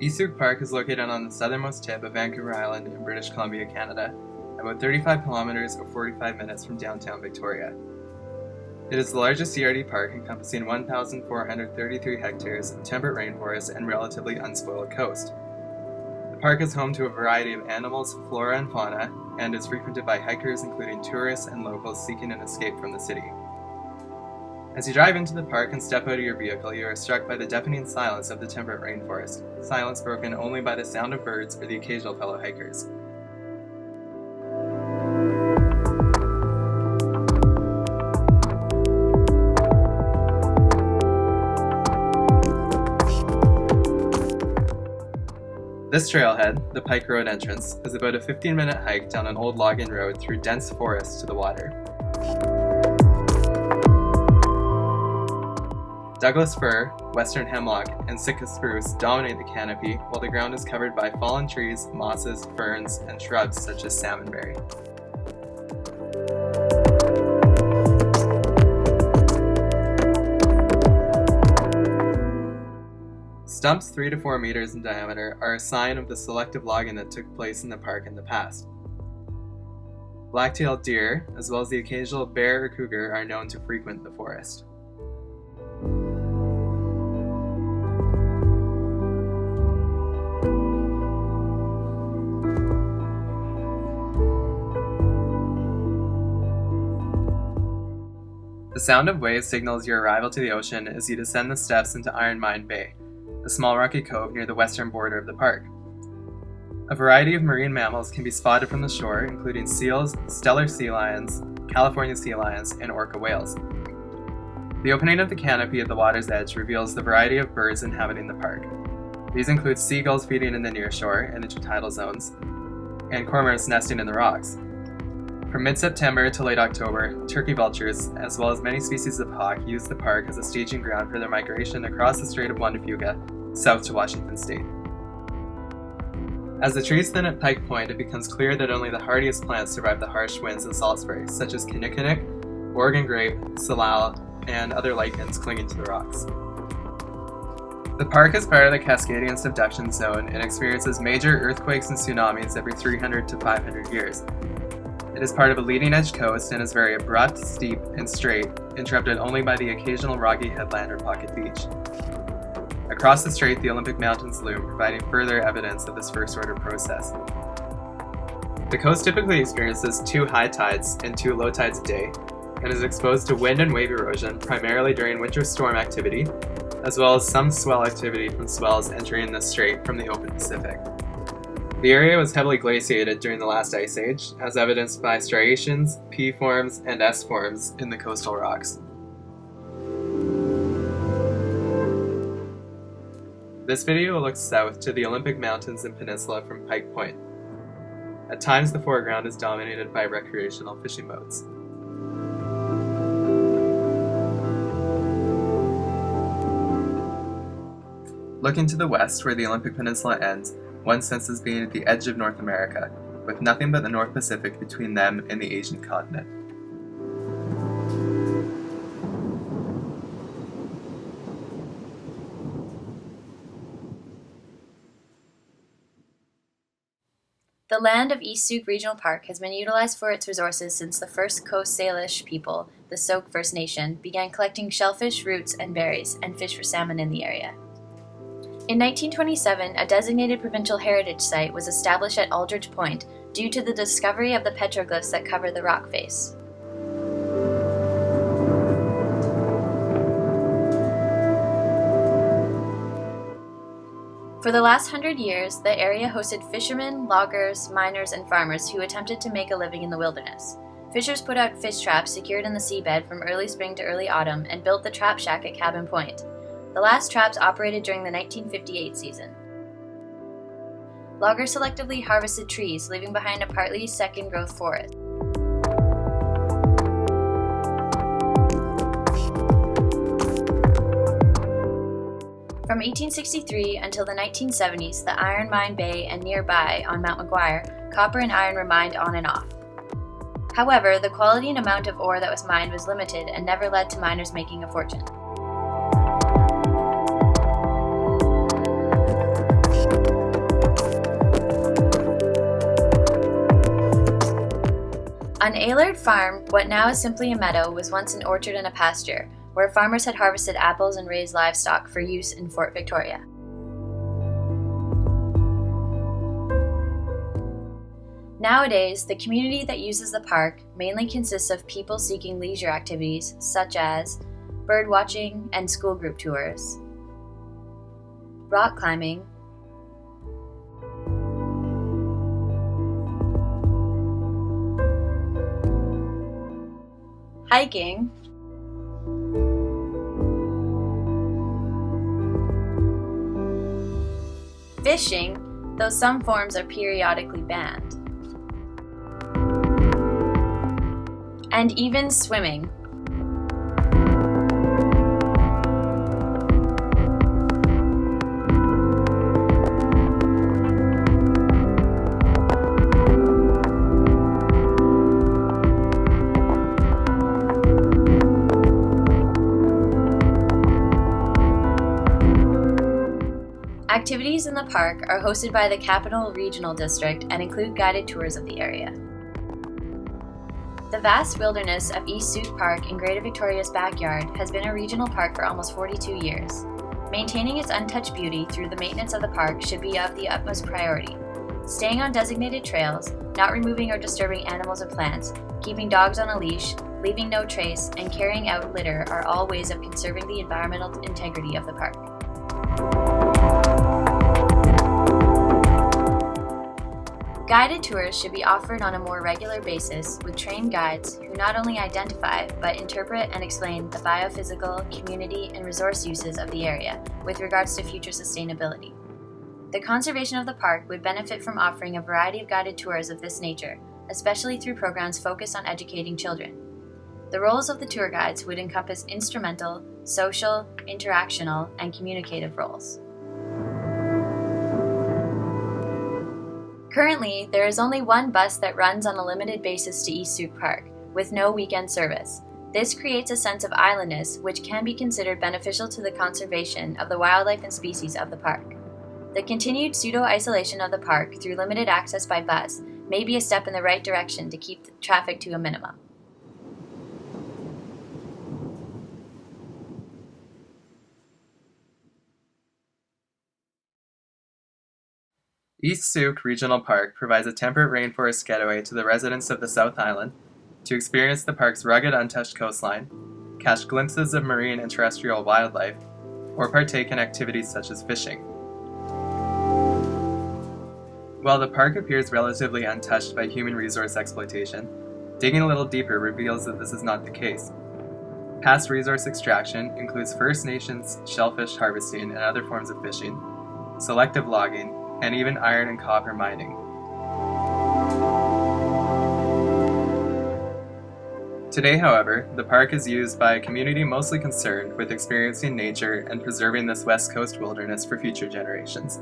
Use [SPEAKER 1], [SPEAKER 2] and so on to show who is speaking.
[SPEAKER 1] Sooke Park is located on the southernmost tip of Vancouver Island in British Columbia, Canada, about 35 kilometers or 45 minutes from downtown Victoria. It is the largest CRD park encompassing 1,433 hectares of temperate rainforest and relatively unspoiled coast. The park is home to a variety of animals, flora and fauna, and is frequented by hikers including tourists and locals seeking an escape from the city. As you drive into the park and step out of your vehicle, you are struck by the deafening silence of the temperate rainforest, silence broken only by the sound of birds or the occasional fellow hikers. This trailhead, the Pike Road entrance, is about a 15-minute hike down an old logging road through dense forest to the water. Douglas fir, western hemlock, and Sitka spruce dominate the canopy, while the ground is covered by fallen trees, mosses, ferns, and shrubs such as salmonberry. Stumps 3 to 4 meters in diameter are a sign of the selective logging that took place in the park in the past. Black-tailed deer, as well as the occasional bear or cougar, are known to frequent the forest. The sound of waves signals your arrival to the ocean as you descend the steps into Iron Mine Bay, a small rocky cove near the western border of the park. A variety of marine mammals can be spotted from the shore, including seals, Steller sea lions, California sea lions, and orca whales. The opening of the canopy at the water's edge reveals the variety of birds inhabiting the park. These include seagulls feeding in the nearshore and intertidal zones, and cormorants nesting in the rocks. From mid-September to late October, turkey vultures, as well as many species of hawk, use the park as a staging ground for their migration across the Strait of Juan de Fuca, south to Washington state. As the trees thin at Pike Point, it becomes clear that only the hardiest plants survive the harsh winds and salt sprays, such as kinnikinnick, Oregon grape, salal, and other lichens clinging to the rocks. The park is part of the Cascadian subduction zone and experiences major earthquakes and tsunamis every 300 to 500 years. It is part of a leading-edge coast and is very abrupt, steep, and straight, interrupted only by the occasional rocky headland or pocket beach. Across the strait, the Olympic Mountains loom, providing further evidence of this first-order process. The coast typically experiences 2 high tides and 2 low tides a day, and is exposed to wind and wave erosion primarily during winter storm activity, as well as some swell activity from swells entering the strait from the open Pacific. The area was heavily glaciated during the last ice age, as evidenced by striations, P-forms, and S-forms in the coastal rocks. This video looks south to the Olympic Mountains and Peninsula from Pike Point. At times, the foreground is dominated by recreational fishing boats. Looking to the west, where the Olympic Peninsula ends, one senses being at the edge of North America, with nothing but the North Pacific between them and the Asian continent.
[SPEAKER 2] The land of East Sooke Regional Park has been utilized for its resources since the first Coast Salish people, the Sooke First Nation, began collecting shellfish, roots, and berries, and fish for salmon in the area. In 1927, a designated provincial heritage site was established at Aldridge Point due to the discovery of the petroglyphs that cover the rock face. For the last 100 years, the area hosted fishermen, loggers, miners, and farmers who attempted to make a living in the wilderness. Fishers put out fish traps secured in the seabed from early spring to early autumn and built the trap shack at Cabin Point. The last traps operated during the 1958 season. Loggers selectively harvested trees, leaving behind a partly second-growth forest. From 1863 until the 1970s, the Iron Mine Bay and nearby, on Mount McGuire, copper and iron were mined on and off. However, the quality and amount of ore that was mined was limited and never led to miners making a fortune. On Aylard Farm, what now is simply a meadow was once an orchard and a pasture, where farmers had harvested apples and raised livestock for use in Fort Victoria. Nowadays, the community that uses the park mainly consists of people seeking leisure activities such as bird watching and school group tours, rock climbing, hiking, fishing, though some forms are periodically banned, and even swimming. Activities in the park are hosted by the Capital Regional District and include guided tours of the area. The vast wilderness of East Sooke Park in Greater Victoria's backyard has been a regional park for almost 42 years. Maintaining its untouched beauty through the maintenance of the park should be of the utmost priority. Staying on designated trails, not removing or disturbing animals or plants, keeping dogs on a leash, leaving no trace, and carrying out litter are all ways of conserving the environmental integrity of the park. Guided tours should be offered on a more regular basis with trained guides who not only identify but interpret and explain the biophysical, community, and resource uses of the area with regards to future sustainability. The conservation of the park would benefit from offering a variety of guided tours of this nature, especially through programs focused on educating children. The roles of the tour guides would encompass instrumental, social, interactional, and communicative roles. Currently, there is only one bus that runs on a limited basis to East Sooke Park, with no weekend service. This creates a sense of islandness, which can be considered beneficial to the conservation of the wildlife and species of the park. The continued pseudo-isolation of the park through limited access by bus may be a step in the right direction to keep traffic to a minimum.
[SPEAKER 1] East Sooke Regional Park provides a temperate rainforest getaway to the residents of the South Island to experience the park's rugged, untouched coastline, catch glimpses of marine and terrestrial wildlife, or partake in activities such as fishing. While the park appears relatively untouched by human resource exploitation, digging a little deeper reveals that this is not the case. Past resource extraction includes First Nations shellfish harvesting and other forms of fishing, selective logging, and even iron and copper mining. Today, however, the park is used by a community mostly concerned with experiencing nature and preserving this West Coast wilderness for future generations.